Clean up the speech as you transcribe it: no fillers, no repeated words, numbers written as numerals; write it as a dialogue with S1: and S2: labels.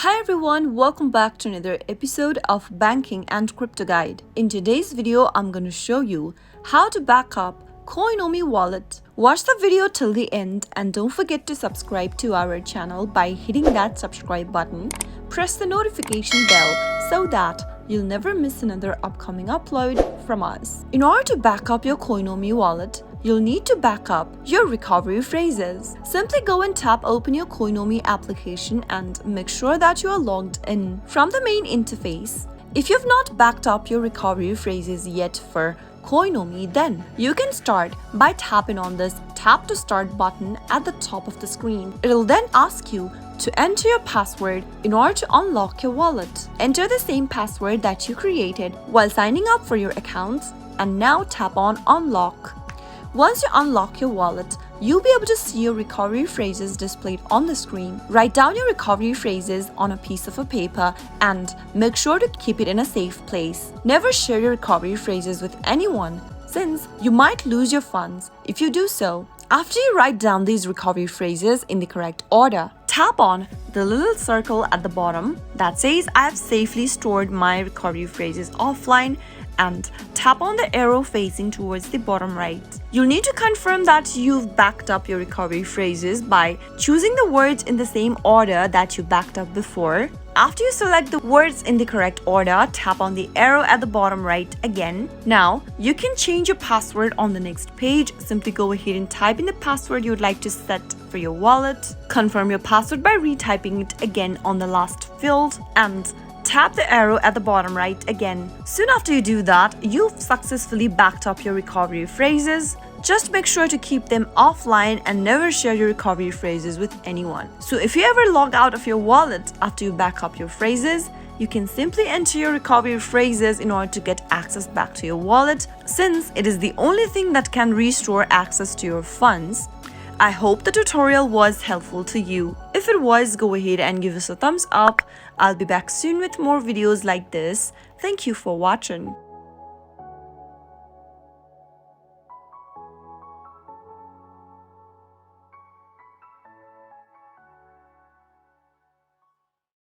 S1: Hi everyone, welcome back to another episode of Banking and Crypto Guide. In today's video, I'm going to show you how to back up Coinomi wallet. Watch the video till the end and don't forget to subscribe to our channel by hitting that subscribe button. Press the notification bell so that you'll never miss another upcoming upload from us. In order to back up your Coinomi wallet, you'll need to back up your recovery phrases. Simply go and tap open your Coinomi application and make sure that you are logged in. From the main interface, if you've not backed up your recovery phrases yet for Coinomi, then you can start by tapping on this tap to start button at the top of the screen. It'll then ask you to enter your password in order to unlock your wallet. Enter the same password that you created while signing up for your account and now tap on unlock. Once you unlock your wallet, you'll be able to see your recovery phrases displayed on the screen. Write down your recovery phrases on a piece of paper and make sure to keep it in a safe place. Never share your recovery phrases with anyone, since you might lose your funds if you do so. After you write down these recovery phrases in the correct order, tap on the little circle at the bottom that says I have safely stored my recovery phrases offline and tap on the arrow facing towards the bottom right. You'll need to confirm that you've backed up your recovery phrases by choosing the words in the same order that you backed up before. After you select the words in the correct order, tap on the arrow at the bottom right again. Now, you can change your password on the next page. Simply go ahead and type in the password you would like to set for your wallet. Confirm your password by retyping it again on the last field and tap the arrow at the bottom right again. Soon after you do that, you've successfully backed up your recovery phrases. Just make sure to keep them offline and never share your recovery phrases with anyone. So if you ever log out of your wallet after you back up your phrases, you can simply enter your recovery phrases in order to get access back to your wallet, since it is the only thing that can restore access to your funds. I hope the tutorial was helpful to you. If it was, go ahead and give us a thumbs up. I'll be back soon with more videos like this. Thank you for watching.